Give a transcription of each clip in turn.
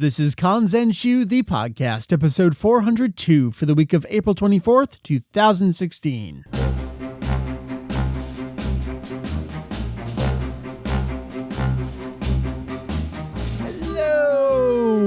This is Kanzenshuu, the podcast, episode 402 for the week of April 24th, 2016.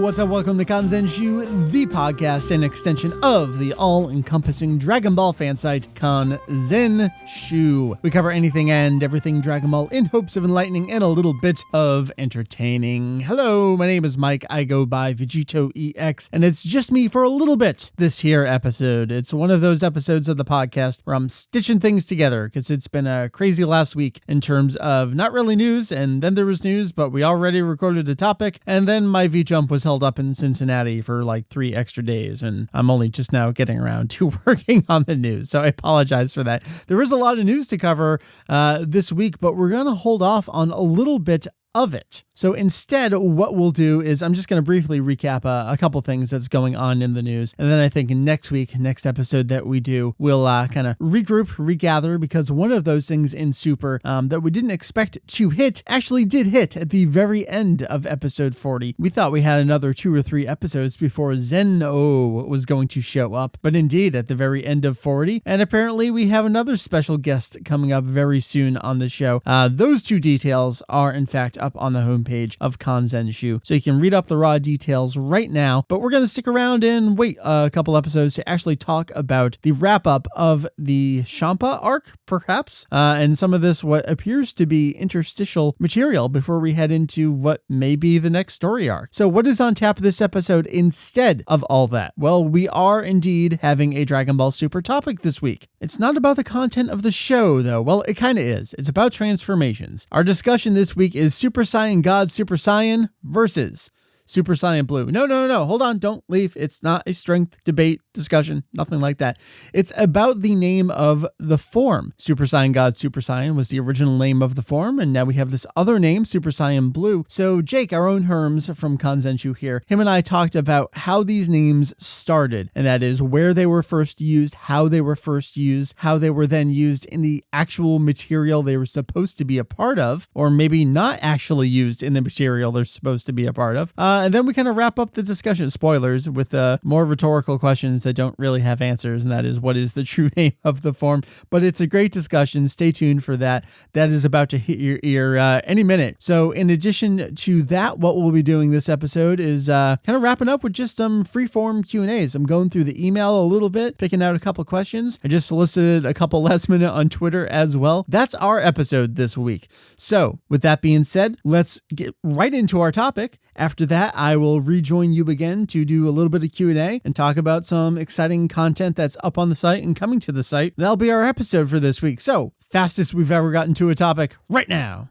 What's up? Welcome to Kanzenshuu, the podcast, an extension of the all-encompassing Dragon Ball fan site, Kanzenshuu. We cover anything and everything Dragon Ball in hopes of enlightening and a little bit of entertaining. Hello, my name is Mike. I go by VegettoEX, and it's just me for a little bit this here episode. It's one of those episodes of the podcast where I'm stitching things together because it's been a crazy last week in terms of not really news, and then there was news, but we already recorded a topic, and then my V-Jump was held up in Cincinnati for like 3 extra days, and I'm only just now getting around to working on the news, so I apologize for that. There is a lot of news to cover this week, but we're going to hold off on a little bit of it. So instead, what we'll do is I'm just going to briefly recap a couple things that's going on in the news. And then I think next episode that we do, we'll kind of regroup, regather, because one of those things in Super that we didn't expect to hit actually did hit at the very end of episode 40. We thought we had another 2 or 3 episodes before Zeno was going to show up, but indeed at the very end of 40. And apparently we have another special guest coming up very soon on the show. Those 2 details are in fact up on the homepage of Kanzenshuu, so you can read up the raw details right now, but we're going to stick around and wait a couple episodes to actually talk about the wrap-up of the Champa arc, perhaps, and some of this what appears to be interstitial material before we head into what may be the next story arc. So what is on tap this episode instead of all that? Well, we are indeed having a Dragon Ball Super topic this week. It's not about the content of the show, though. Well, it kind of is. It's about transformations. Our discussion this week is Super Saiyan God Super Saiyan versus Super Saiyan Blue. No. Hold on. Don't leave. It's not a strength debate discussion. Nothing like that. It's about the name of the form. Super Saiyan God Super Saiyan was the original name of the form, and now we have this other name, Super Saiyan Blue. So Jake, our own Herms from Kanzenshuu here, him and I talked about how these names started, and that is where they were first used, how they were first used, how they were then used in the actual material they were supposed to be a part of, or maybe not actually used in the material they're supposed to be a part of. And then we kind of wrap up the discussion, spoilers, with more rhetorical questions that don't really have answers, and that is, what is the true name of the form? But it's a great discussion. Stay tuned for that. That is about to hit your ear any minute. So in addition to that, what we'll be doing this episode is kind of wrapping up with just some freeform Q&As. I'm going through the email a little bit, picking out a couple questions. I just solicited a couple last minute on Twitter as well. That's our episode this week. So with that being said, let's get right into our topic. After that, I will rejoin you again to do a little bit of Q&A and talk about some exciting content that's up on the site and coming to the site. That'll be our episode for this week. So, fastest we've ever gotten to a topic right now.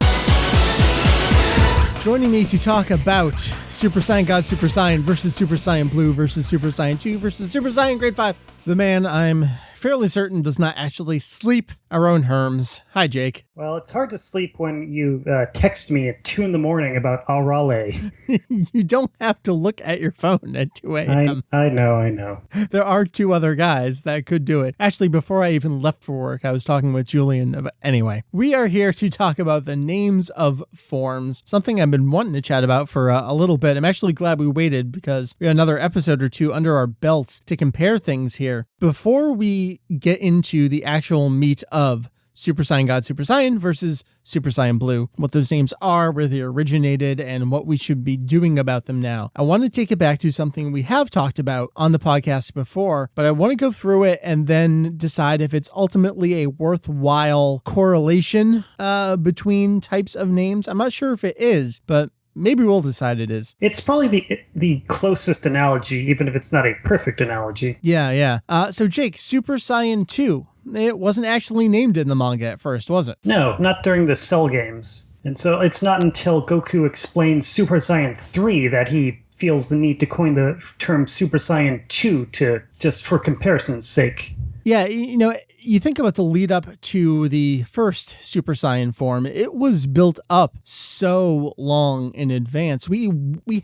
Joining me to talk about Super Saiyan God Super Saiyan versus Super Saiyan Blue versus Super Saiyan 2 versus Super Saiyan Grade 5, the man I'm fairly certain does not actually sleep, our own Herms. Hi, Jake. Well, it's hard to sleep when you text me at 2 a.m. about Aurale. You don't have to look at your phone at 2 a.m. I know. There are 2 other guys that could do it. Actually, before I even left for work, I was talking with Julian about... Anyway, we are here to talk about the names of forms, something I've been wanting to chat about for a little bit. I'm actually glad we waited because we got another episode or 2 under our belts to compare things here. Before we get into the actual meat of Super Saiyan God Super Saiyan versus Super Saiyan Blue, what those names are, where they originated, and what we should be doing about them now, I want to take it back to something we have talked about on the podcast before, but I want to go through it and then decide if it's ultimately a worthwhile correlation between types of names. I'm not sure if it is, but maybe we'll decide it is. It's probably the closest analogy, even if it's not a perfect analogy. Yeah. So Jake, Super Saiyan 2, it wasn't actually named in the manga at first, was it? No, not during the Cell games. And so it's not until Goku explains Super Saiyan 3 that he feels the need to coin the term Super Saiyan 2 to just for comparison's sake. Yeah, you think about the lead up to the first Super Saiyan form, it was built up so long in advance. We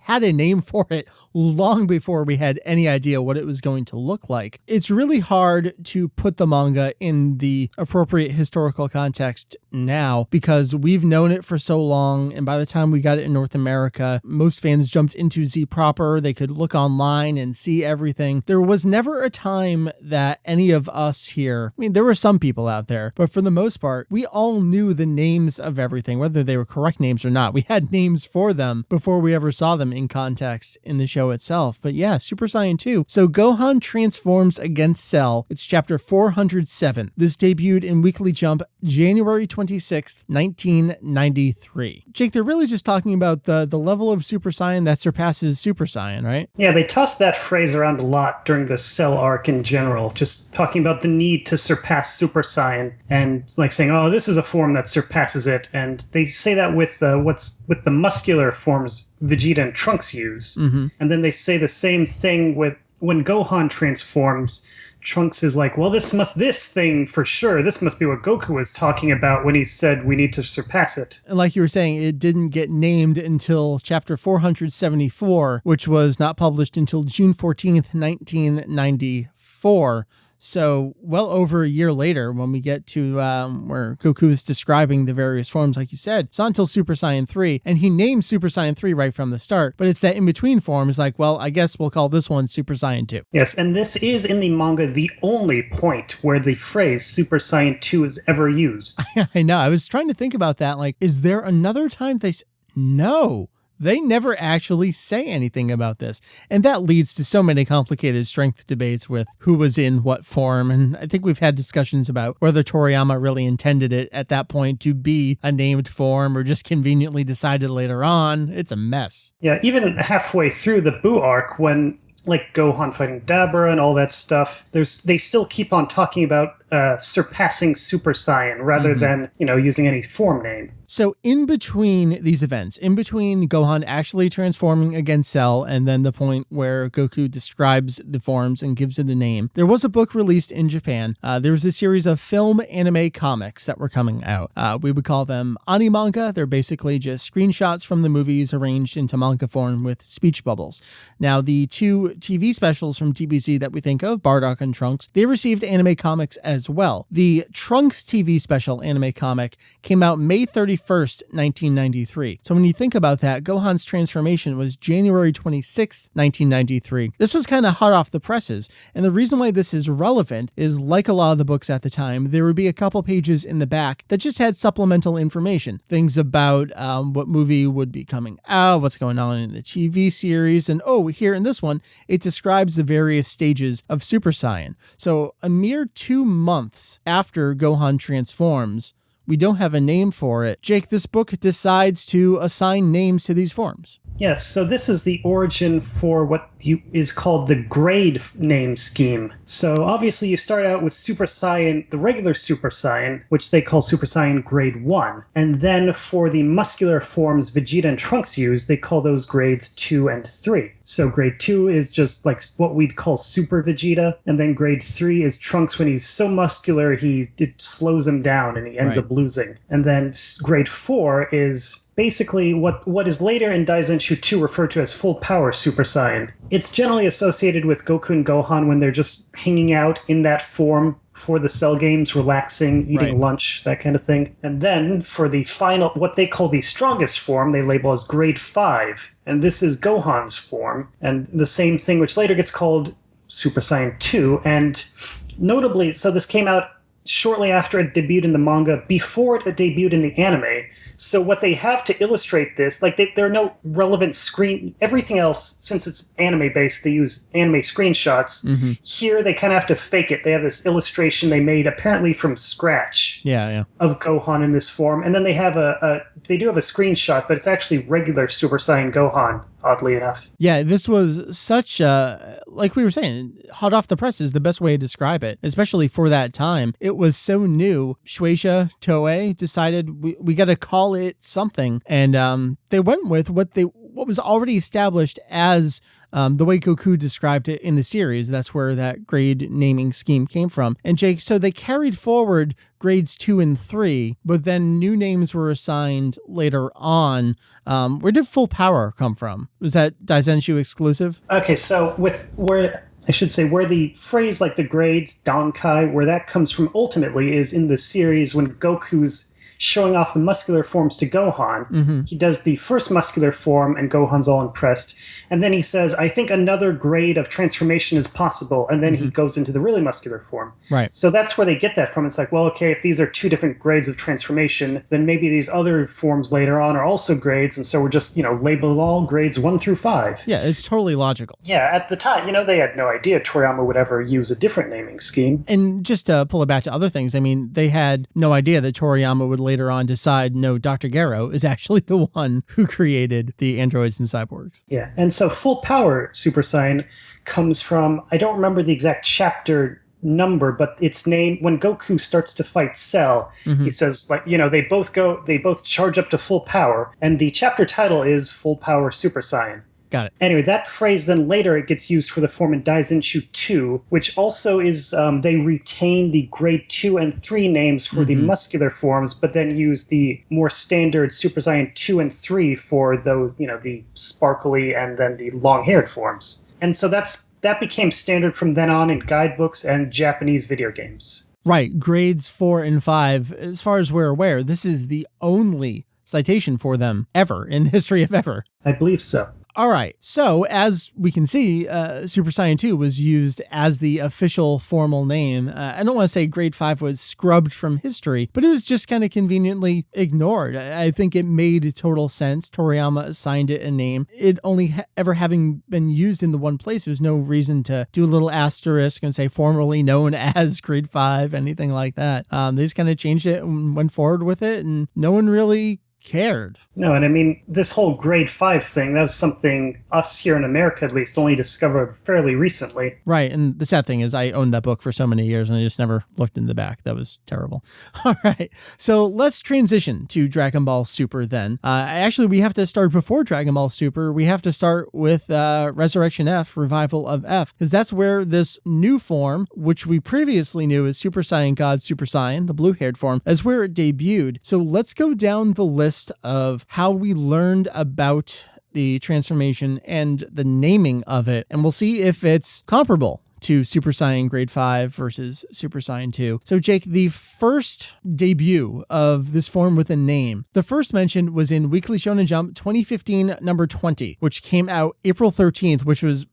had a name for it long before we had any idea what it was going to look like. It's really hard to put the manga in the appropriate historical context now because we've known it for so long, and by the time we got it in North America, most fans jumped into Z proper. They could look online and see everything. There was never a time that any of us here, I mean, there were some people out there, but for the most part, we all knew the names of everything, whether they were correct names or not. We had names for them before we ever saw them in context in the show itself. But yeah, Super Saiyan 2. So Gohan transforms against Cell. It's chapter 407. This debuted in Weekly Jump January 26th, 1993. Jake, they're really just talking about the level of Super Saiyan that surpasses Super Saiyan, right? Yeah, they tossed that phrase around a lot during the Cell arc in general, just talking about the need to surpass Super Saiyan and like saying, oh, this is a form that surpasses it. And they say that with with the muscular forms Vegeta and Trunks use. Mm-hmm. And then they say the same thing with when Gohan transforms. Trunks is like, well, this thing for sure. This must be what Goku was talking about when he said we need to surpass it. And like you were saying, it didn't get named until chapter 474, which was not published until June 14th, 1994. So well over a year later, when we get to where Goku is describing the various forms, like you said, it's not until Super Saiyan 3, and he names Super Saiyan 3 right from the start, but it's that in-between form is like, well, I guess we'll call this one Super Saiyan 2. Yes, and this is in the manga the only point where the phrase Super Saiyan 2 is ever used. I know, I was trying to think about that, like, is there another time No. They never actually say anything about this. And that leads to so many complicated strength debates with who was in what form. And I think we've had discussions about whether Toriyama really intended it at that point to be a named form or just conveniently decided later on. It's a mess. Yeah, even halfway through the Buu arc, when like Gohan fighting Dabura and all that stuff, they still keep on talking about surpassing Super Saiyan rather than, using any form name. So in between these events, in between Gohan actually transforming against Cell and then the point where Goku describes the forms and gives it a name, there was a book released in Japan. There was a series of film anime comics that were coming out. We would call them animanga. They're basically just screenshots from the movies arranged into manga form with speech bubbles. Now, the two TV specials from TBC that we think of, Bardock and Trunks, they received anime comics as well. The Trunks TV special anime comic came out May 31st, 1993. So when you think about that, Gohan's transformation was January 26th, 1993. This was kind of hot off the presses. And the reason why this is relevant is, like a lot of the books at the time, there would be a couple pages in the back that just had supplemental information. Things about what movie would be coming out, what's going on in the TV series, and here in this one, it describes the various stages of Super Saiyan. So a mere 2 months after Gohan transforms, we don't have a name for it. Jake, this book decides to assign names to these forms. Yes, so this is the origin for what is called the grade name scheme. So obviously you start out with Super Saiyan, the regular Super Saiyan, which they call Super Saiyan Grade 1. And then for the muscular forms Vegeta and Trunks use, they call those grades 2 and 3. So grade 2 is just like what we'd call Super Vegeta. And then grade 3 is Trunks when he's so muscular, it slows him down and he ends up losing. And then grade 4 is basically what is later in Kanzenshuu 2 referred to as full power Super Saiyan. It's generally associated with Goku and Gohan when they're just hanging out in that form for the Cell games, relaxing, eating lunch, that kind of thing. And then for the final, what they call the strongest form, they label as grade 5. And this is Gohan's form. And the same thing, which later gets called Super Saiyan 2. And notably, so this came out shortly after it debuted in the manga, before it debuted in the anime. So what they have to illustrate this, there are no relevant everything else, since it's anime-based, they use anime screenshots. Mm-hmm. Here, they kind of have to fake it. They have this illustration they made, apparently from scratch, of Gohan in this form. And then they have they do have a screenshot, but it's actually regular Super Saiyan Gohan, oddly enough. Yeah, this was such like we were saying, hot off the press is the best way to describe it, especially for that time. It was so new. Shueisha Toei decided we got to call it something, and they went with what what was already established as the way Goku described it in the series. That's where that grade naming scheme came from. And Jake, so they carried forward grades 2 and 3, but then new names were assigned later on. Where did full power come from? Was that Kanzenshuu exclusive? Okay, so where the phrase like the grades, Donkai, where that comes from ultimately is in the series when Goku's showing off the muscular forms to Gohan. Mm-hmm. He does the first muscular form and Gohan's all impressed. And then he says, I think another grade of transformation is possible. And then he goes into the really muscular form. Right. So that's where they get that from. It's like, well, okay, if these are two different grades of transformation, then maybe these other forms later on are also grades. And so we're just, label all grades 1 through 5. Yeah, it's totally logical. Yeah, at the time, they had no idea Toriyama would ever use a different naming scheme. And just to pull it back to other things, I mean, they had no idea that Toriyama would later on decide, no, Dr. Gero is actually the one who created the androids and cyborgs. Yeah, and so full power Super Saiyan comes from, I don't remember the exact chapter number, but its name, when Goku starts to fight Cell, he says, they both charge up to full power, and the chapter title is Full Power Super Saiyan. Got it. Anyway, that phrase then later it gets used for the form in Kanzenshuu 2, which also is they retain the grade 2 and 3 names for the muscular forms, but then use the more standard Super Saiyan 2 and 3 for those, the sparkly and then the long-haired forms. And so that became standard from then on in guidebooks and Japanese video games. Right. Grades 4 and 5, as far as we're aware, this is the only citation for them ever in the history of ever. I believe so. All right. So as we can see, Super Saiyan 2 was used as the official formal name. I don't want to say grade 5 was scrubbed from history, but it was just kind of conveniently ignored. I think it made total sense. Toriyama assigned it a name. It only ever having been used in the one place, there's no reason to do a little asterisk and say formerly known as grade 5, anything like that. They just kind of changed it and went forward with it, and no one really cared. No, and I mean, this whole grade 5 thing, that was something us here in America, at least, only discovered fairly recently. Right, and the sad thing is I owned that book for so many years and I just never looked in the back. That was terrible. All right, so let's transition to Dragon Ball Super then. Actually, we have to start before Dragon Ball Super. We have to start with Resurrection F, Revival of F, because that's where this new form, which we previously knew as Super Saiyan God Super Saiyan, the blue-haired form, is where it debuted. So let's go down the list of how we learned about the transformation and the naming of it, and we'll see if it's comparable to Super Saiyan Grade 5 versus Super Saiyan 2. So Jake, the first debut of this form with a name, the first mention was in Weekly Shonen Jump 2015 number 20, which came out April 13th, which was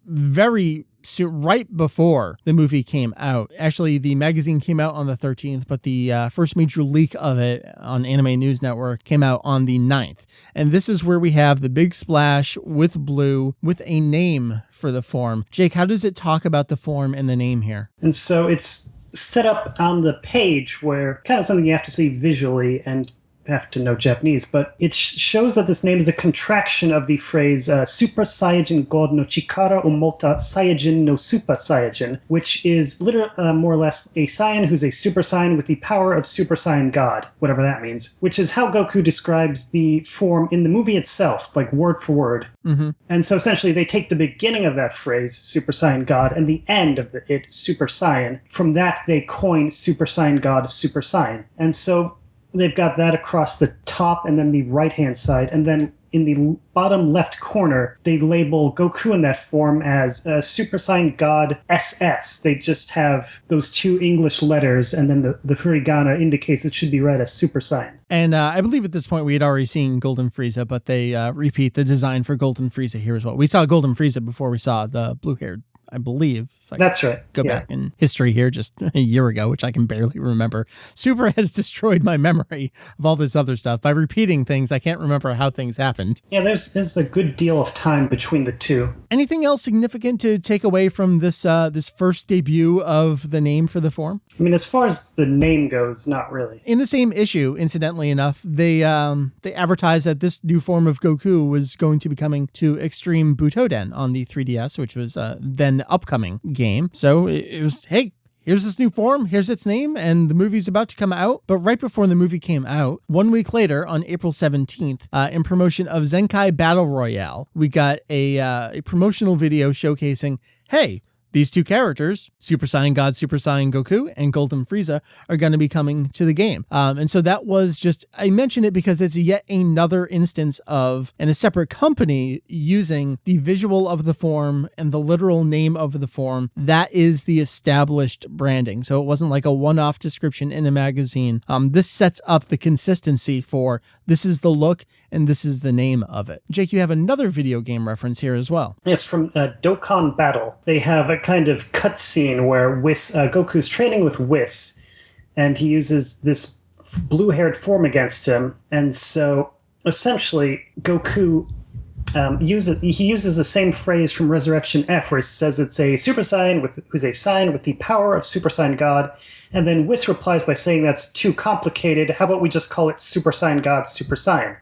right before the movie came out. Actually, the magazine came out on the 13th, but the first major leak of it on Anime News Network came out on the 9th. And this is where we have the big splash with blue with a name for the form. Jake, how does it talk about the form and the name here? And so it's set up on the page where kind of something you have to see visually and have to know Japanese, but it shows that this name is a contraction of the phrase Super Saiyajin God no Chikara Omota Saiyajin no Super Saiyajin, which is literally more or less a Saiyan who's a Super Saiyan with the power of Super Saiyan God, whatever that means, which is how Goku describes the form in the movie itself, like word for word. Mm-hmm. And so essentially they take the beginning of that phrase, Super Saiyan God, and the end of it, Super Saiyan. From that, they coin Super Saiyan God, Super Saiyan. And so they've got that across the top and then the right-hand side. And then in the bottom left corner, they label Goku in that form as Super Saiyan God SS. They just have those two English letters, and then the hiragana indicates it should be read as Super Saiyan. And I believe at this point we had already seen Golden Frieza, but they repeat the design for Golden Frieza here as well. We saw Golden Frieza before we saw the blue-haired, I believe. That's right. Go back in history here just a year ago, which I can barely remember. Super has destroyed my memory of all this other stuff. By repeating things, I can't remember how things happened. Yeah, there's a good deal of time between the two. Anything else significant to take away from this this first debut of the name for the form? I mean, as far as the name goes, not really. In the same issue, incidentally enough, they advertised that this new form of Goku was going to be coming to Extreme Butoden on the 3DS, which was then upcoming game. So it was, hey, here's this new form, here's its name, and the movie's about to come out. But right before the movie came out, 1 week later, on April 17th, in promotion of Zenkai Battle Royale, we got a promotional video showcasing, hey, these two characters, Super Saiyan God, Super Saiyan Goku, and Golden Frieza, are going to be coming to the game. And so that was just, I mention it because it's yet another instance of, and a separate company using the visual of the form and the literal name of the form. That is the established branding. So it wasn't like a one-off description in a magazine. This sets up the consistency for this is the look and this is the name of it. Jake, you have another video game reference here as well. Yes, from Dokkan Battle. They have a kind of cutscene where Goku's training with Whis, and he uses this blue-haired form against him. And so, essentially, Goku uses the same phrase from Resurrection F, where he says it's a Super Saiyan who's a Saiyan with the power of Super Saiyan God. And then Whis replies by saying that's too complicated. How about we just call it Super Saiyan God Super Saiyan?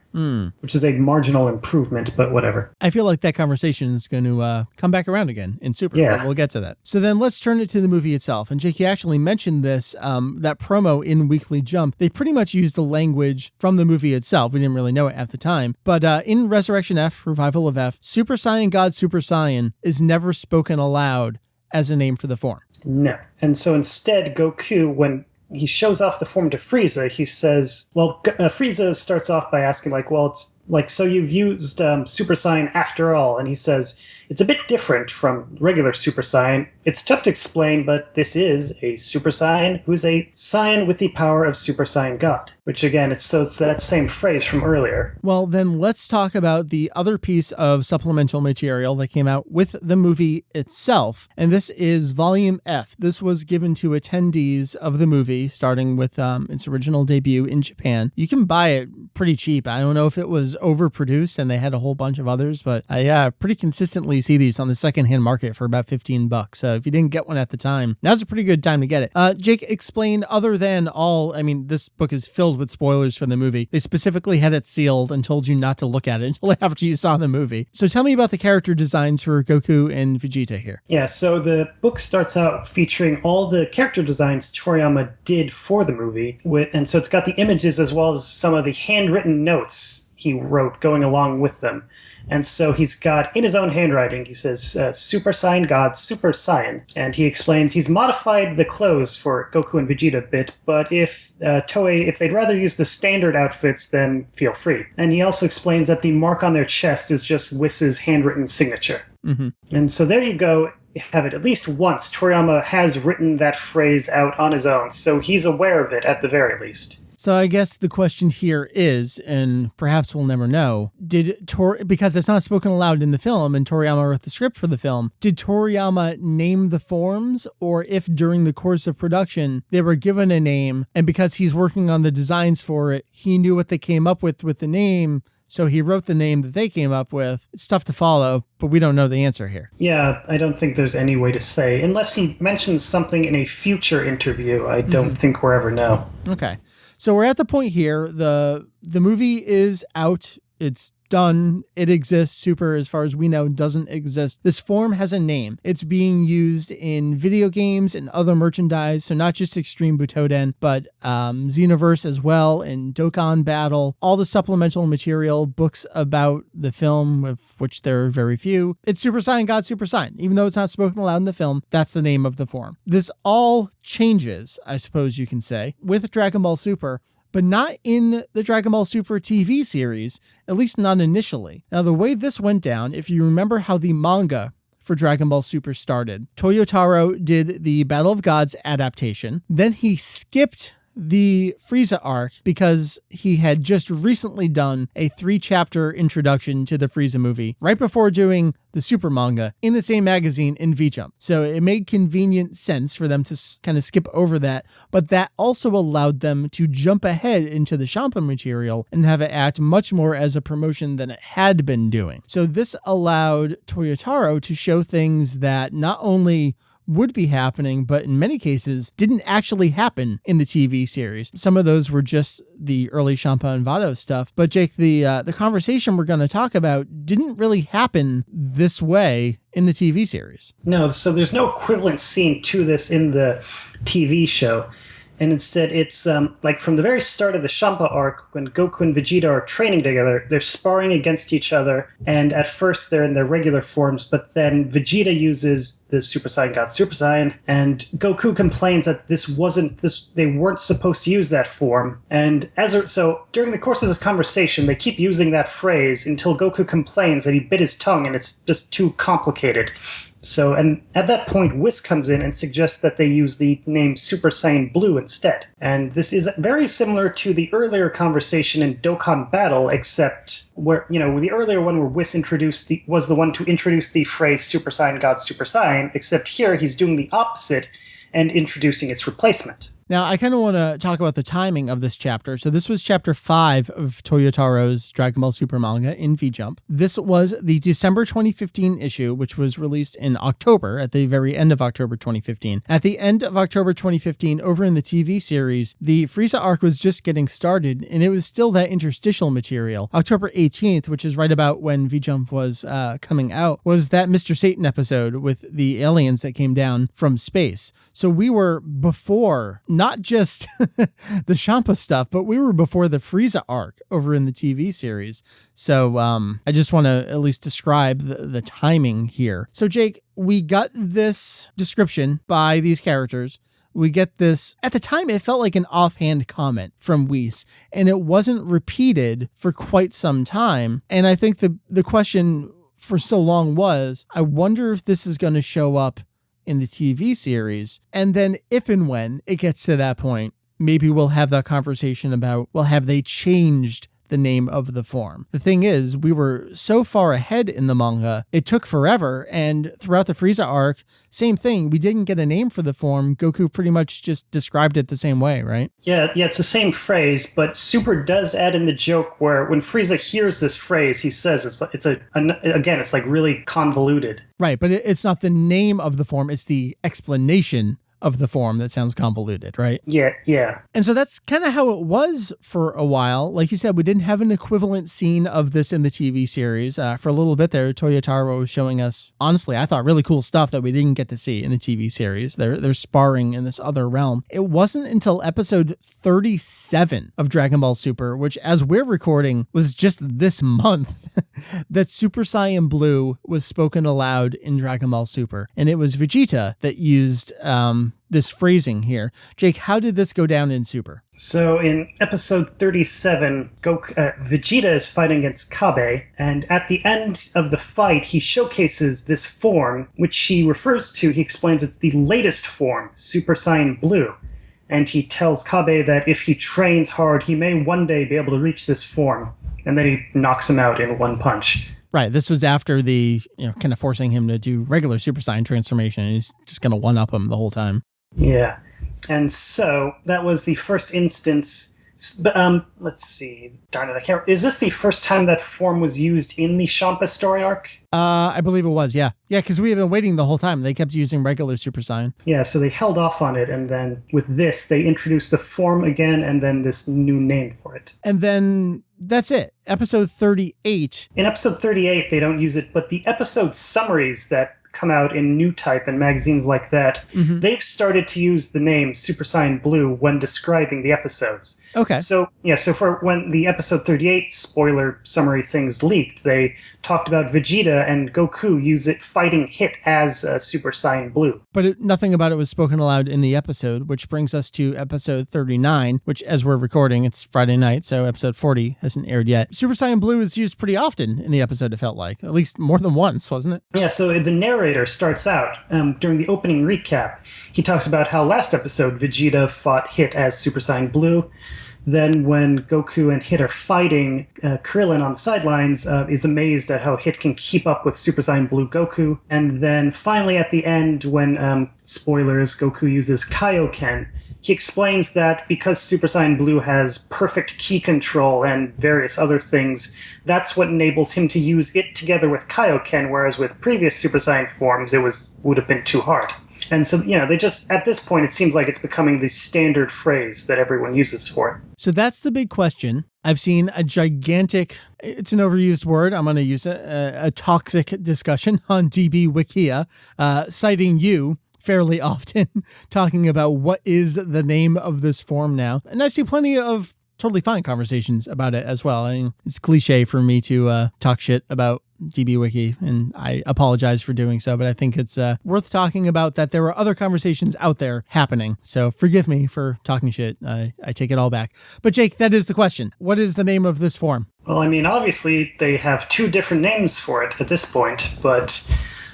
Which is a marginal improvement, but whatever. I feel like that conversation is going to come back around again in Super. Yeah. But we'll get to that. So then let's turn it to the movie itself. And Jake, you actually mentioned this, that promo in Weekly Jump. They pretty much used the language from the movie itself. We didn't really know it at the time. But in Resurrection F, Revival of F, Super Saiyan God Super Saiyan is never spoken aloud as a name for the form. No. And so instead, Goku, when he shows off the form to Frieza, he says, Frieza starts off by asking, it's like, so you've used Super Saiyan after all. And he says, it's a bit different from regular Super Saiyan. It's tough to explain, but this is a Super Saiyan who's a Saiyan with the power of Super Saiyan God. Which again, it's that same phrase from earlier. Well, then let's talk about the other piece of supplemental material that came out with the movie itself. And this is Volume F. This was given to attendees of the movie, starting with its original debut in Japan. You can buy it pretty cheap. I don't know if it was overproduced and they had a whole bunch of others, but I pretty consistently see these on the secondhand market for about $15. So if you didn't get one at the time, now's a pretty good time to get it. Jake, explain, other than this book is filled with spoilers for the movie. They specifically had it sealed and told you not to look at it until after you saw the movie. So tell me about the character designs for Goku and Vegeta here. Yeah, so the book starts out featuring all the character designs Toriyama did for the movie, and so it's got the images as well as some of the handwritten notes he wrote going along with them. And so he's got, in his own handwriting, he says, Super Saiyan God, Super Saiyan. And he explains he's modified the clothes for Goku and Vegeta a bit, but if Toei, if they'd rather use the standard outfits, then feel free. And he also explains that the mark on their chest is just Whis' handwritten signature. Mm-hmm. And so there you go. Have it at least once. Toriyama has written that phrase out on his own, so he's aware of it at the very least. So I guess the question here is, and perhaps we'll never know, because it's not spoken aloud in the film and Toriyama wrote the script for the film, did Toriyama name the forms, or if during the course of production they were given a name and because he's working on the designs for it, he knew what they came up with the name, so he wrote the name that they came up with? It's tough to follow, but we don't know the answer here. Yeah, I don't think there's any way to say. Unless he mentions something in a future interview, I don't think we'll ever know. Okay. So we're at the point here. The movie is out. It's done. It exists. Super, as far as we know, doesn't exist. This form has a name. It's being used in video games and other merchandise. So not just Extreme Butoden, but Xenoverse as well, and Dokkan Battle. All the supplemental material, books about the film, of which there are very few. It's Super Saiyan God Super Saiyan. Even though it's not spoken aloud in the film, that's the name of the form. This all changes, I suppose you can say, with Dragon Ball Super, but not in the Dragon Ball Super TV series, at least not initially. Now, the way this went down, if you remember how the manga for Dragon Ball Super started, Toyotaro did the Battle of Gods adaptation. Then he skipped the Frieza arc because he had just recently done a 3-chapter introduction to the Frieza movie right before doing the Super manga in the same magazine in V-Jump. So it made convenient sense for them to kind of skip over that, but that also allowed them to jump ahead into the Champa material and have it act much more as a promotion than it had been doing. So this allowed Toyotaro to show things that not only would be happening, but in many cases didn't actually happen in the TV series. Some of those were just the early Champa and Vado stuff. But Jake, the conversation we're going to talk about didn't really happen this way in the TV series. No, so there's no equivalent scene to this in the TV show. And instead, it's like from the very start of the Champa arc, when Goku and Vegeta are training together, they're sparring against each other. And at first, they're in their regular forms, but then Vegeta uses the Super Saiyan God Super Saiyan, and Goku complains that they weren't supposed to use that form. And so during the course of this conversation, they keep using that phrase until Goku complains that he bit his tongue and it's just too complicated. So, and at that point, Whis comes in and suggests that they use the name Super Saiyan Blue instead. And this is very similar to the earlier conversation in Dokkan Battle, except where, the earlier one where Whis was the one to introduce the phrase Super Saiyan God Super Saiyan, except here he's doing the opposite and introducing its replacement. Now, I kind of want to talk about the timing of this chapter. So this was chapter 5 of Toyotaro's Dragon Ball Super manga in V-Jump. This was the December 2015 issue, which was released in October, at the very end of October 2015. At the end of October 2015, over in the TV series, the Frieza arc was just getting started, and it was still that interstitial material. October 18th, which is right about when V-Jump was coming out, was that Mr. Satan episode with the aliens that came down from space. So we were before, not just the Champa stuff, but we were before the Frieza arc over in the TV series. So I just want to at least describe the timing here. So Jake, we got this description by these characters. We get this, at the time, it felt like an offhand comment from Whis, and it wasn't repeated for quite some time. And I think the question for so long was, I wonder if this is going to show up in the TV series. And then if and when it gets to that point, maybe we'll have that conversation about, well, have they changed the name of the form? The thing is, we were so far ahead in the manga, it took forever, and throughout the Frieza arc, same thing, we didn't get a name for the form. Goku pretty much just described it the same way, right? Yeah, it's the same phrase, but Super does add in the joke where when Frieza hears this phrase, he says it's like really convoluted. Right, but it's not the name of the form, it's the explanation of the form that sounds convoluted, right? Yeah. And so that's kind of how it was for a while. Like you said, we didn't have an equivalent scene of this in the TV series. For a little bit there, Toyotaro was showing us, honestly, I thought really cool stuff that we didn't get to see in the TV series. They're sparring in this other realm. It wasn't until episode 37 of Dragon Ball Super, which as we're recording was just this month, that Super Saiyan Blue was spoken aloud in Dragon Ball Super. And it was Vegeta that used this phrasing here. Jake, how did this go down in Super? So in episode 37, Vegeta is fighting against Kabe, and at the end of the fight, he showcases this form, which he refers to, he explains it's the latest form, Super Saiyan Blue. And he tells Kabe that if he trains hard, he may one day be able to reach this form. And then he knocks him out in one punch. Right. This was after the, kind of forcing him to do regular Super Saiyan transformation. And he's just going to one-up him the whole time. Yeah. And so that was the first instance. Let's see. Darn it, I can't. Is this the first time that form was used in the Champa story arc? I believe it was, yeah. Yeah, because we have been waiting the whole time. They kept using regular Super Saiyan. Yeah, so they held off on it, and then with this, they introduced the form again, and then this new name for it. And then that's it. Episode 38. In episode 38, they don't use it, but the episode summaries that come out in New Type and magazines like that, they've started to use the name Super Saiyan Blue when describing the episodes. Okay. So for when the episode 38 spoiler summary things leaked, they talked about Vegeta and Goku use it fighting Hit as Super Saiyan Blue. But nothing about it was spoken aloud in the episode, which brings us to episode 39, which as we're recording, it's Friday night, so episode 40 hasn't aired yet. Super Saiyan Blue is used pretty often in the episode, it felt like. At least more than once, wasn't it? Yeah, so the narrator starts out, during the opening recap, he talks about how last episode Vegeta fought Hit as Super Saiyan Blue. Then when Goku and Hit are fighting, Krillin on the sidelines is amazed at how Hit can keep up with Super Saiyan Blue Goku. And then finally at the end, when, spoilers, Goku uses Kaioken, he explains that because Super Saiyan Blue has perfect ki control and various other things, that's what enables him to use it together with Kaioken, whereas with previous Super Saiyan forms, it would have been too hard. And so, they just, at this point, it seems like it's becoming the standard phrase that everyone uses for it. So that's the big question. I've seen a gigantic, it's an overused word, I'm going to use a toxic discussion on DB Wikia, citing you fairly often, talking about what is the name of this form now. And I see plenty of totally fine conversations about it as well. I mean, it's cliche for me to talk shit about DBWiki, and I apologize for doing so, but I think it's worth talking about that there are other conversations out there happening. So forgive me for talking shit. I take it all back. But Jake, that is the question. What is the name of this form? Well, I mean, obviously they have two different names for it at this point, but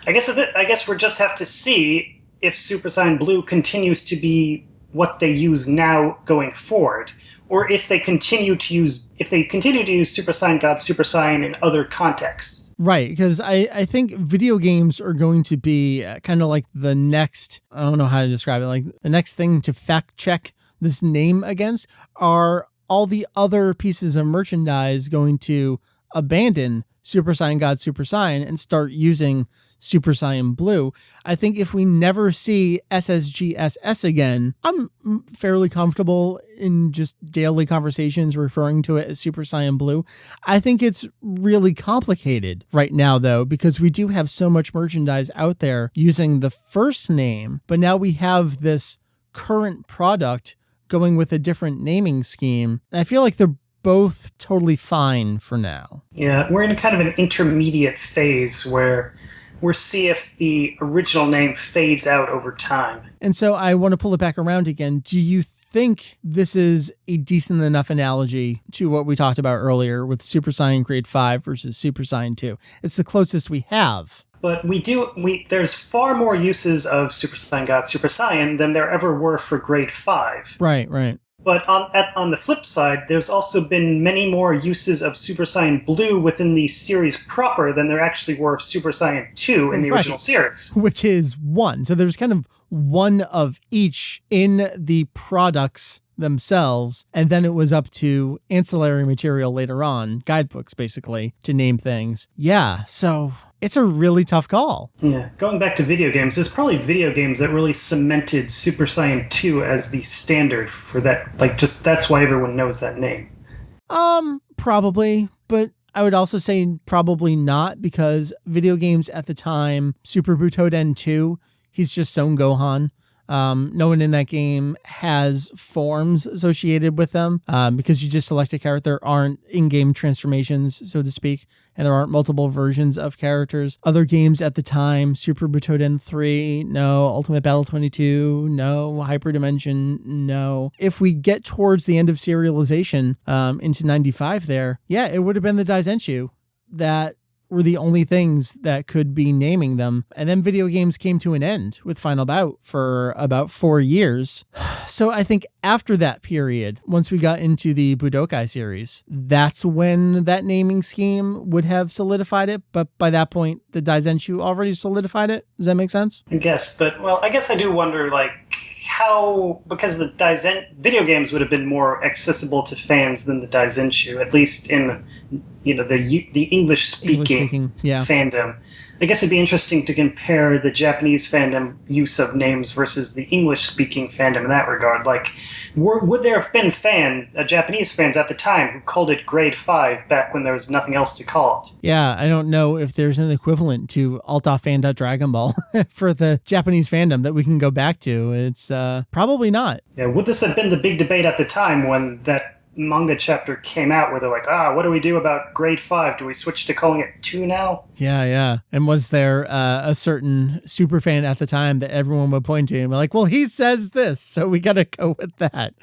I guess we'll just have to see if Super Saiyan Blue continues to be what they use now going forward, or if they continue to use Super Saiyan God Super Saiyan in other contexts. Right, because I think video games are going to be kind of like the next, I don't know how to describe it, like the next thing to fact check this name against. Are all the other pieces of merchandise going to abandon Super Saiyan God Super Saiyan and start using Super Saiyan Blue? I think if we never see SSGSS again, I'm fairly comfortable in just daily conversations referring to it as Super Saiyan Blue. I think it's really complicated right now, though, because we do have so much merchandise out there using the first name, but now we have this current product going with a different naming scheme. And I feel like they're both totally fine for now. Yeah, we're in kind of an intermediate phase where we'll see if the original name fades out over time. And so I want to pull it back around again. Do you think this is a decent enough analogy to what we talked about earlier with Super Saiyan Grade 5 versus Super Saiyan 2? It's the closest we have. But there's far more uses of Super Saiyan God Super Saiyan than there ever were for Grade 5. Right. But on the flip side, there's also been many more uses of Super Saiyan Blue within the series proper than there actually were of Super Saiyan 2 in the original series. Which is one. So there's kind of one of each in the products themselves, and then it was up to ancillary material later on, guidebooks basically, to name things. Yeah, so it's a really tough call. Yeah, going back to video games, there's probably video games that really cemented Super Saiyan 2 as the standard for that. Like, just that's why everyone knows that name. Probably, but I would also say probably not, because video games at the time, Super Butoden 2, he's just Son Gohan. No one in that game has forms associated with them because you just select a character. There aren't in-game transformations, so to speak, and there aren't multiple versions of characters. Other games at the time, Super Butoden 3, no. Ultimate Battle 22, no. Hyperdimension, no. If we get towards the end of serialization into 95 there, yeah, it would have been the Kanzenshuu that were the only things that could be naming them. And then video games came to an end with Final Bout for about 4 years. So I think after that period, once we got into the Budokai series, that's when that naming scheme would have solidified it. But by that point, the Kanzenshuu already solidified it. Does that make sense? I guess, but I guess I do wonder, like, how, because the video games would have been more accessible to fans than the Kanzenshuu, at least in the English-speaking fandom. I guess it'd be interesting to compare the Japanese fandom use of names versus the English-speaking fandom in that regard. Like, would there have been Japanese fans at the time who called it Grade 5 back when there was nothing else to call it? Yeah, I don't know if there's an equivalent to alt.fan.Dragon Ball for the Japanese fandom that we can go back to. It's probably not. Yeah, would this have been the big debate at the time when that manga chapter came out where they're like, what do we do about Grade 5? Do we switch to calling it 2 now? Yeah. And was there a certain super fan at the time that everyone would point to and be like, well, he says this, so we got to go with that?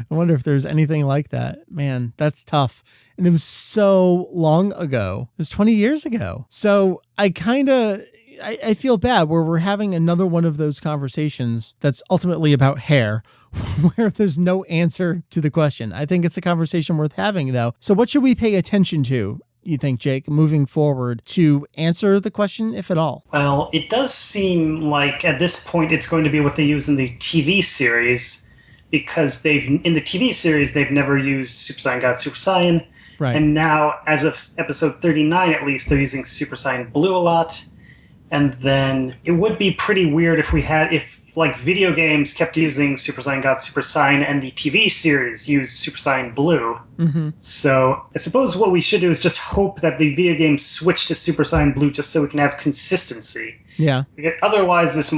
I wonder if there's anything like that. Man, that's tough. And it was so long ago. It was 20 years ago. So I feel bad where we're having another one of those conversations that's ultimately about hair, where there's no answer to the question. I think it's a conversation worth having, though. So what should we pay attention to, you think, Jake, moving forward to answer the question, if at all? Well, it does seem like at this point it's going to be what they use in the TV series, because in the TV series, they've never used Super Saiyan God Super Saiyan. Right. And now, as of episode 39 at least, they're using Super Saiyan Blue a lot. And then it would be pretty weird if like video games kept using Super Saiyan God, Super Saiyan, and the TV series used Super Saiyan Blue. Mm-hmm. So I suppose what we should do is just hope that the video games switch to Super Saiyan Blue just so we can have consistency. Yeah. Otherwise, this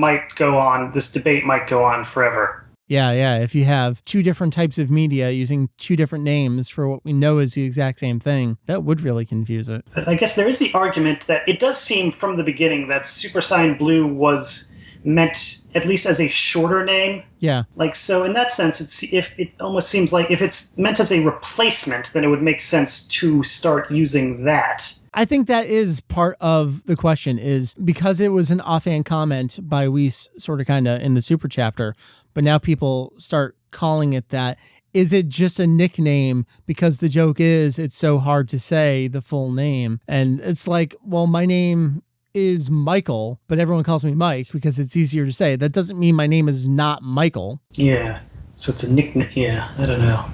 debate might go on forever. Yeah. If you have two different types of media using two different names for what we know is the exact same thing, that would really confuse it. But I guess there is the argument that it does seem from the beginning that Super Saiyan Blue was meant at least as a shorter name. Yeah. Like, so in that sense, it almost seems like if it's meant as a replacement, then it would make sense to start using that. I think that is part of the question, is because it was an offhand comment by Weiss sort of kind of in the Super Chapter, but now people start calling it that. Is it just a nickname because the joke is it's so hard to say the full name? And it's like, well, my name is Michael, but everyone calls me Mike because it's easier to say. That doesn't mean my name is not Michael. Yeah. So it's a nickname. Yeah, I don't know.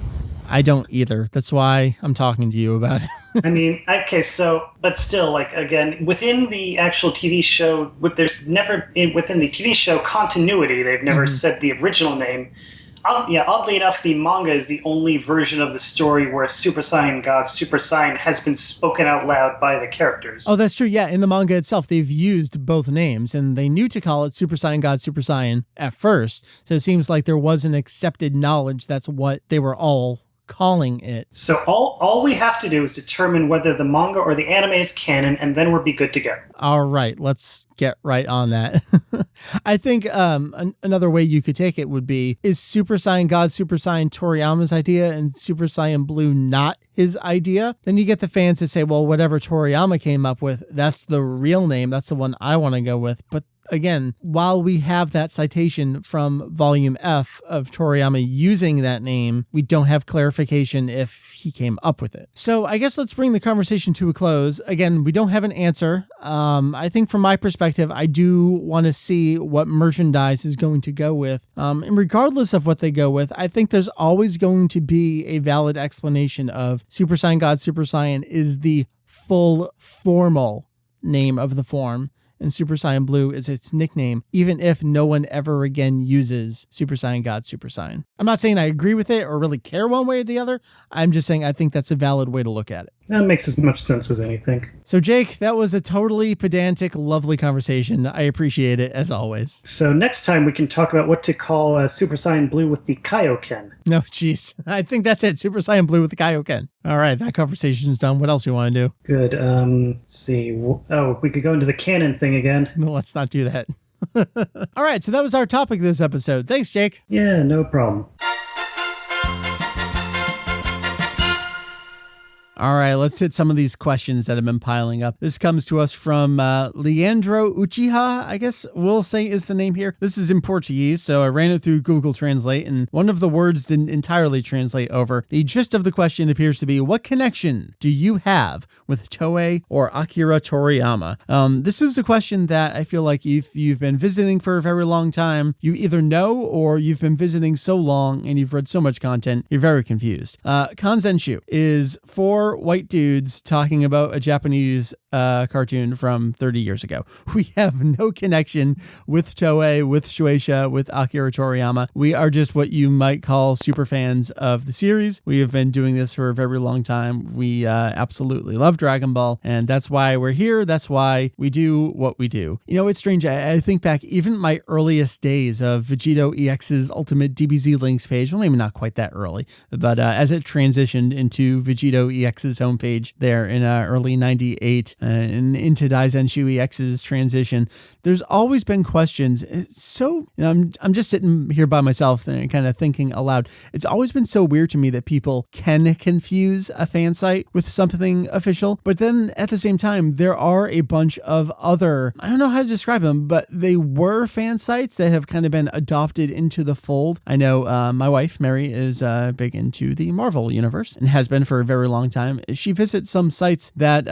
I don't either. That's why I'm talking to you about it. I mean, okay, so, but still, like, again, within the actual TV show, there's never, within the TV show continuity, they've never said the original name. Oddly enough, the manga is the only version of the story where Super Saiyan God, Super Saiyan has been spoken out loud by the characters. Oh, that's true. Yeah, in the manga itself, they've used both names, and they knew to call it Super Saiyan God, Super Saiyan at first. So it seems like there was an accepted knowledge that's what they were all calling it. So all we have to do is determine whether the manga or the anime is canon, and then we'll be good to go. All right, let's get right on that. I think another way you could take it would be, is Super Saiyan God, Super Saiyan Toriyama's idea and Super Saiyan Blue not his idea? Then you get the fans that say, well, whatever Toriyama came up with, that's the real name. That's the one I want to go with. But again, while we have that citation from Volume F of Toriyama using that name, we don't have clarification if he came up with it. So I guess let's bring the conversation to a close. Again, we don't have an answer. I think from my perspective, I do want to see what merchandise is going to go with. And regardless of what they go with, I think there's always going to be a valid explanation of Super Saiyan God, Super Saiyan is the full formal name of the form, and Super Saiyan Blue is its nickname, even if no one ever again uses Super Saiyan God, Super Saiyan. I'm not saying I agree with it or really care one way or the other. I'm just saying I think that's a valid way to look at it. That makes as much sense as anything. So, Jake, that was a totally pedantic, lovely conversation. I appreciate it, as always. So next time we can talk about what to call Super Saiyan Blue with the Kaioken. No, jeez. I think that's it. Super Saiyan Blue with the Kaioken. All right, that conversation's done. What else you want to do? Good. Let's see. Oh, we could go into the canon thing again. No, let's not do that. All right, so that was our topic this episode. Thanks, Jake. Yeah, no problem. All right, let's hit some of these questions that have been piling up. This comes to us from Leandro Uchiha, I guess we'll say is the name here. This is in Portuguese, so I ran it through Google Translate, and one of the words didn't entirely translate over. The gist of the question appears to be, what connection do you have with Toei or Akira Toriyama? This is a question that I feel like if you've been visiting for a very long time, you either know or you've been visiting so long and you've read so much content, you're very confused. Kanzenshuu is 4 white dudes talking about a Japanese cartoon from 30 years ago. We have no connection with Toei, with Shueisha, with Akira Toriyama. We are just what you might call super fans of the series. We have been doing this for a very long time. We absolutely love Dragon Ball, and that's why we're here. That's why we do what we do. You know, it's strange. I think back even my earliest days of Vegito EX's Ultimate DBZ Links page, well, maybe not quite that early, but as it transitioned into Vegito EX's homepage there in early 98 and into Daizenshuu EX's transition, there's always been questions. It's so, you know, I'm just sitting here by myself and kind of thinking aloud. It's always been so weird to me that people can confuse a fan site with something official, but then at the same time, there are a bunch of other, I don't know how to describe them, but they were fan sites that have kind of been adopted into the fold. I know my wife, Mary, is big into the Marvel universe and has been for a very long time. She visits some sites that,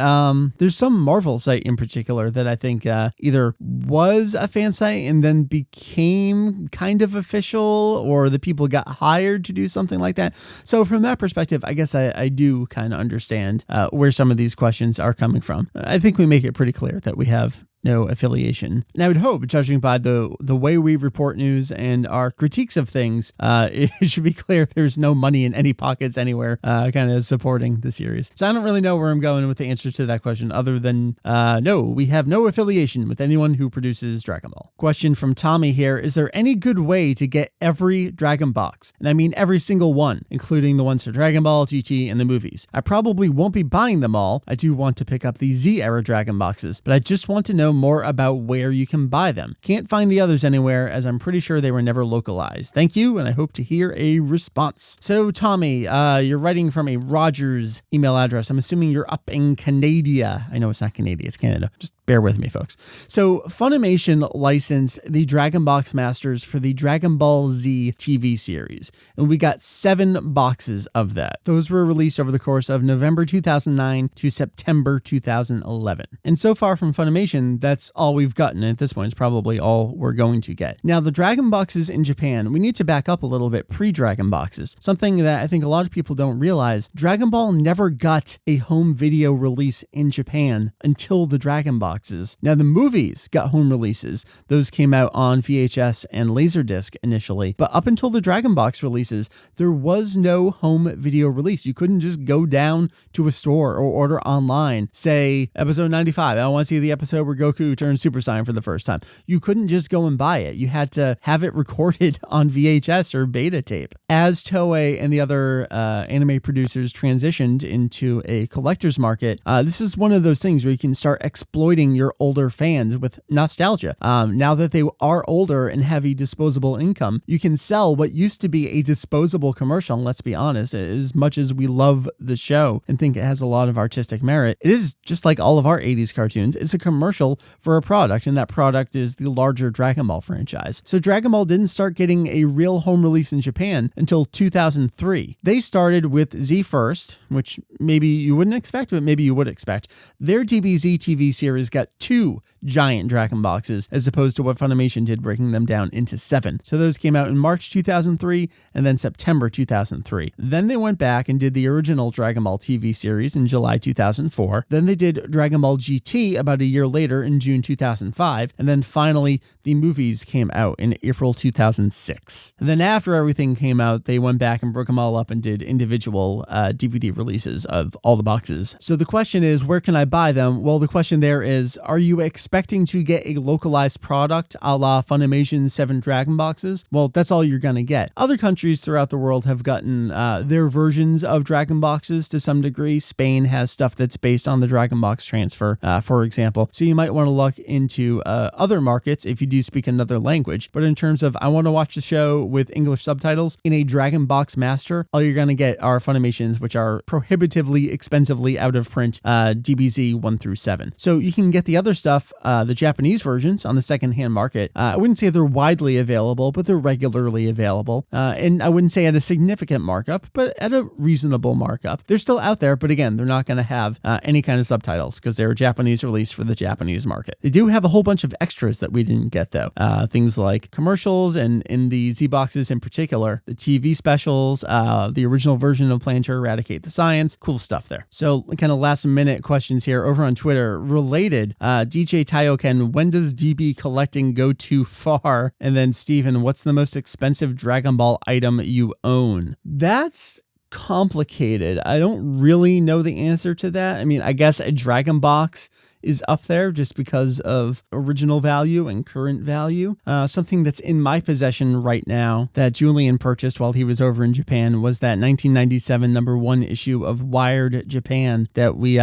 there's some Marvel site in particular that I think either was a fan site and then became kind of official, or the people got hired to do something like that. So from that perspective, I guess I do kind of understand where some of these questions are coming from. I think we make it pretty clear that we have no affiliation. And I would hope, judging by the way we report news and our critiques of things, it should be clear there's no money in any pockets anywhere kind of supporting the series. So I don't really know where I'm going with the answer to that question other than no, we have no affiliation with anyone who produces Dragon Ball. Question from Tommy here. Is there any good way to get every Dragon box? And I mean every single one, including the ones for Dragon Ball, GT, and the movies. I probably won't be buying them all. I do want to pick up the Z-era Dragon boxes, but I just want to know more about where you can buy them. Can't find the others anywhere, as I'm pretty sure they were never localized. Thank you, and I hope to hear a response. So, Tommy, you're writing from a Rogers email address. I'm assuming you're up in Canada. I know it's not Canada, it's Canada. Just bear with me, folks. So, Funimation licensed the Dragon Box Masters for the Dragon Ball Z TV series, and we got 7 boxes of that. Those were released over the course of November 2009 to September 2011. And so far from Funimation, that's all we've gotten. At this point, it's probably all we're going to get. Now, the Dragon boxes in Japan, we need to back up a little bit pre-Dragon boxes. Something that I think a lot of people don't realize, Dragon Ball never got a home video release in Japan until the Dragon boxes. Now, the movies got home releases. Those came out on VHS and Laserdisc initially, but up until the Dragon box releases, there was no home video release. You couldn't just go down to a store or order online, say episode 95, I want to see the episode where Goku turns Super Saiyan for the first time. You couldn't just go and buy it. You had to have it recorded on VHS or beta tape. As Toei and the other anime producers transitioned into a collector's market, this is one of those things where you can start exploiting your older fans with nostalgia. Now that they are older and have a disposable income, you can sell what used to be a disposable commercial. And let's be honest, as much as we love the show and think it has a lot of artistic merit, it is just like all of our 80s cartoons. It's a commercial for a product, and that product is the larger Dragon Ball franchise. So Dragon Ball didn't start getting a real home release in Japan until 2003. They started with Z first, which maybe you wouldn't expect, but maybe you would expect. Their DBZ TV series got 2 giant Dragon boxes, as opposed to what Funimation did, breaking them down into 7. So those came out in March 2003 and then September 2003. Then they went back and did the original Dragon Ball TV series in July 2004. Then they did Dragon Ball GT about a year later in June 2005. And then finally, the movies came out in April 2006. And then after everything came out, they went back and broke them all up and did individual DVD releases of all the boxes. So the question is, where can I buy them? Well, the question there is, are you expecting to get a localized product a la Funimation's 7 Dragon boxes? Well, that's all you're going to get. Other countries throughout the world have gotten their versions of Dragon boxes to some degree. Spain has stuff that's based on the Dragon box transfer, for example. So you might want to look into other markets if you do speak another language. But in terms of, I want to watch the show with English subtitles in a Dragon Box Master, all you're going to get are Funimations, which are prohibitively expensively out of print DBZ 1 through 7. So you can get the other stuff, the Japanese versions, on the secondhand market. I wouldn't say they're widely available, but they're regularly available. And I wouldn't say at a significant markup, but at a reasonable markup. They're still out there, but again, they're not going to have any kind of subtitles because they're a Japanese release for the Japanese market. They do have a whole bunch of extras that we didn't get, though. Things like commercials, and in the Z boxes in particular, the TV specials, the original version of Plan to Eradicate the Science, cool stuff there. So kind of last minute questions here over on Twitter related. DJ Taioken, when does DB collecting go too far? And then Steven, what's the most expensive Dragon Ball item you own? That's complicated. I don't really know the answer to that. I mean, I guess a Dragon box is up there just because of original value and current value. Something that's in my possession right now that Julian purchased while he was over in Japan was that 1997 #1 issue of Wired Japan that we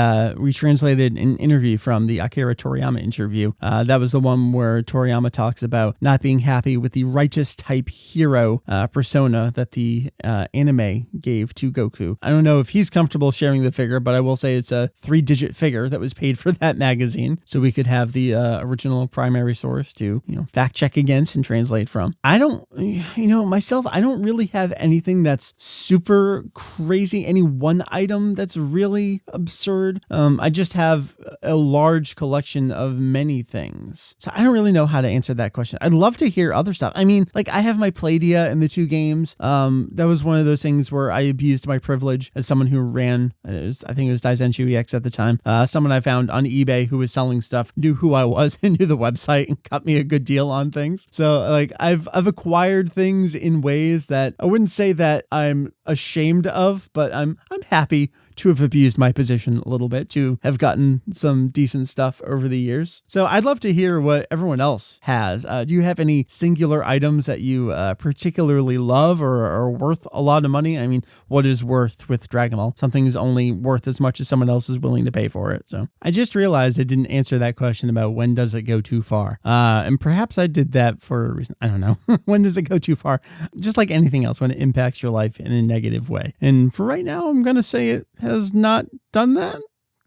translated an interview from, the Akira Toriyama interview. That was the one where Toriyama talks about not being happy with the righteous type hero persona that the anime gave to Goku. I don't know if he's comfortable sharing the figure, but I will say it's a 3-digit figure that was paid for that magazine, so we could have the original primary source to, fact check against and translate from. I don't really have anything that's super crazy, any one item that's really absurd. I just have a large collection of many things. So I don't really know how to answer that question. I'd love to hear other stuff. I mean, like, I have my Playdia in the 2 games. That was one of those things where I abused my privilege as someone who ran, I think it was Kanzenshuu EX at the time. Someone I found on eBay eBay who was selling stuff knew who I was and knew the website and got me a good deal on things. So like I've acquired things in ways that I wouldn't say that I'm ashamed of, but I'm happy to have abused my position a little bit, to have gotten some decent stuff over the years. So I'd love to hear what everyone else has. Do you have any singular items that you particularly love or are worth a lot of money? I mean, what is worth with Dragon Ball? Something's only worth as much as someone else is willing to pay for it. So I just realized I didn't answer that question about when does it go too far. And perhaps I did that for a reason. I don't know. When does it go too far? Just like anything else, when it impacts your life in a negative way. And for right now, I'm going to say it has not done that?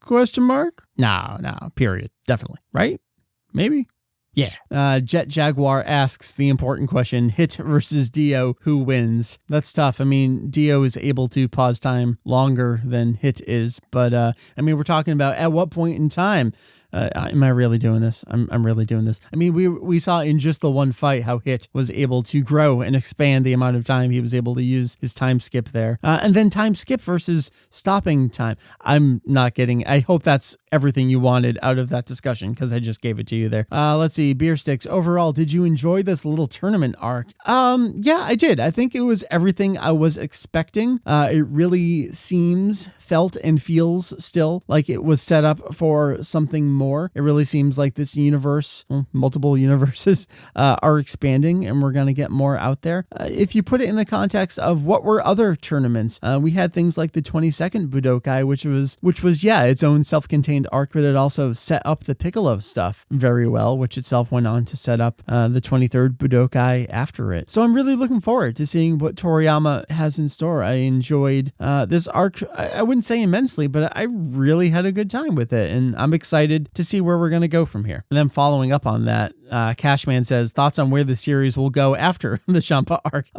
Question mark? No, period. Definitely. Right? Maybe? Yeah. Jet Jaguar asks the important question, Hit versus Dio, who wins? That's tough. I mean, Dio is able to pause time longer than Hit is, but I mean, we're talking about at what point in time am I really doing this? I'm really doing this. I mean, we saw in just the one fight how Hit was able to grow and expand the amount of time he was able to use his time skip there. And then time skip versus stopping time. I'm not getting, I hope that's everything you wanted out of that discussion, because I just gave it to you there. Let's see, Beer Sticks. Overall, did you enjoy this little tournament arc? Yeah, I did. I think it was everything I was expecting. It really felt and feels still like it was set up for something more. It really seems like this universe, multiple universes, are expanding and we're going to get more out there. If you put it in the context of what were other tournaments, we had things like the 22nd Budokai, which was its own self-contained arc, but it also set up the Piccolo stuff very well, which itself went on to set up the 23rd Budokai after it. So I'm really looking forward to seeing what Toriyama has in store. I enjoyed this arc, I wouldn't say immensely, but I really had a good time with it, and I'm excited to see where we're going to go from here. And then following up on that, Cashman says, thoughts on where the series will go after the Champa arc?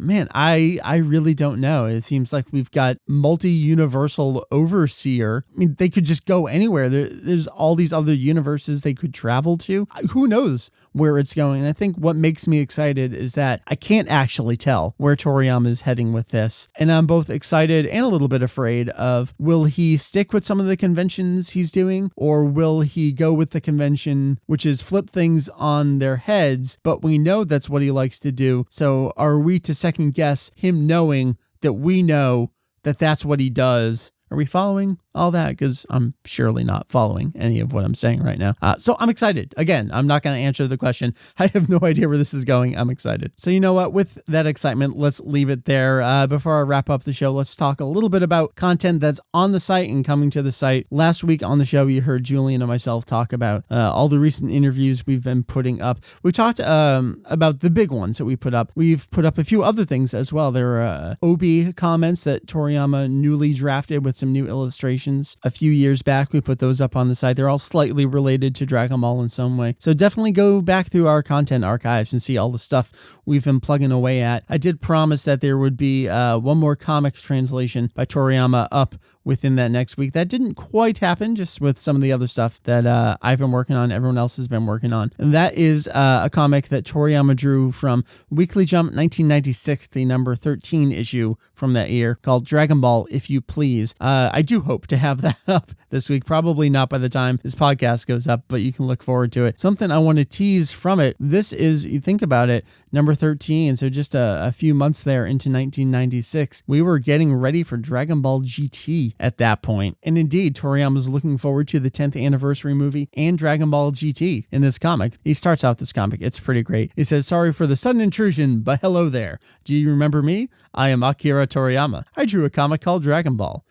Man, I really don't know. It seems like we've got multi-universal overseer. I mean, they could just go anywhere. There's all these other universes they could travel to. Who knows where it's going? And I think what makes me excited is that I can't actually tell where Toriyama is heading with this. And I'm both excited and a little bit afraid of, will he stick with some of the conventions he's doing, or will he go with the convention, which is flip things on their heads, but we know that's what he likes to do. So are we to second guess him knowing that we know that that's what he does? Are we following all that? Because I'm surely not following any of what I'm saying right now. So I'm excited. Again, I'm not going to answer the question. I have no idea where this is going. I'm excited. So you know what? With that excitement, let's leave it there. Before I wrap up the show, let's talk a little bit about content that's on the site and coming to the site. Last week on the show, you heard Julian and myself talk about all the recent interviews we've been putting up. We talked about the big ones that we put up. We've put up a few other things as well. There are OB comments that Toriyama newly drafted with some new illustrations a few years back. We put those up on the site. They're all slightly related to Dragon Ball in some way. So definitely go back through our content archives and see all the stuff we've been plugging away at. I did promise that there would be one more comics translation by Toriyama up within that next week. That didn't quite happen, just with some of the other stuff that I've been working on, everyone else has been working on. And that is a comic that Toriyama drew from Weekly Jump 1996, the number 13 issue from that year, called Dragon Ball, If You Please. I do hope to have that up this week. Probably not by the time this podcast goes up, but you can look forward to it. Something I want to tease from it. This is, you think about it, number 13. So just a few months there into 1996, we were getting ready for Dragon Ball GT at that point. And indeed, Toriyama was looking forward to the 10th anniversary movie and Dragon Ball GT in this comic. He starts out this comic. It's pretty great. He says, sorry for the sudden intrusion, but hello there. Do you remember me? I am Akira Toriyama. I drew a comic called Dragon Ball.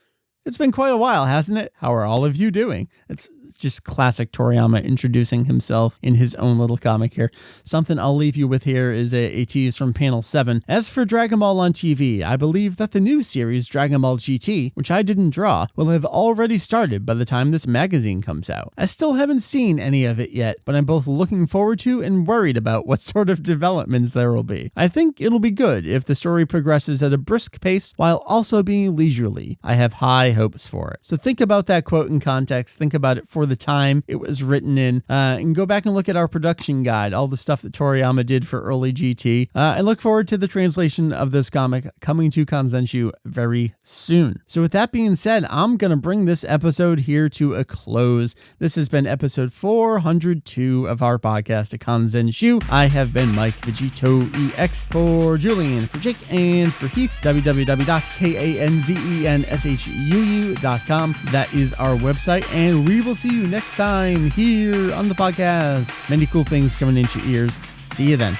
It's been quite a while, hasn't it? How are all of you doing? It's just classic Toriyama introducing himself in his own little comic here. Something I'll leave you with here is a tease from panel 7. As for Dragon Ball on TV, I believe that the new series Dragon Ball GT, which I didn't draw, will have already started by the time this magazine comes out. I still haven't seen any of it yet, but I'm both looking forward to and worried about what sort of developments there will be. I think it'll be good if the story progresses at a brisk pace while also being leisurely. I have high hopes for it. So think about that quote in context. Think about it for for the time it was written in. And go back and look at our production guide, all the stuff that Toriyama did for early GT. And look forward to the translation of this comic coming to Kanzenshuu very soon. So with that being said, I'm going to bring this episode here to a close. This has been episode 402 of our podcast, Kanzenshuu. I have been Mike Vegito EX for Julian, for Jake, and for Heath. www.kanzenshuu.com. That is our website, and we will see you next time here on the podcast. Many cool things coming into your ears. See you then.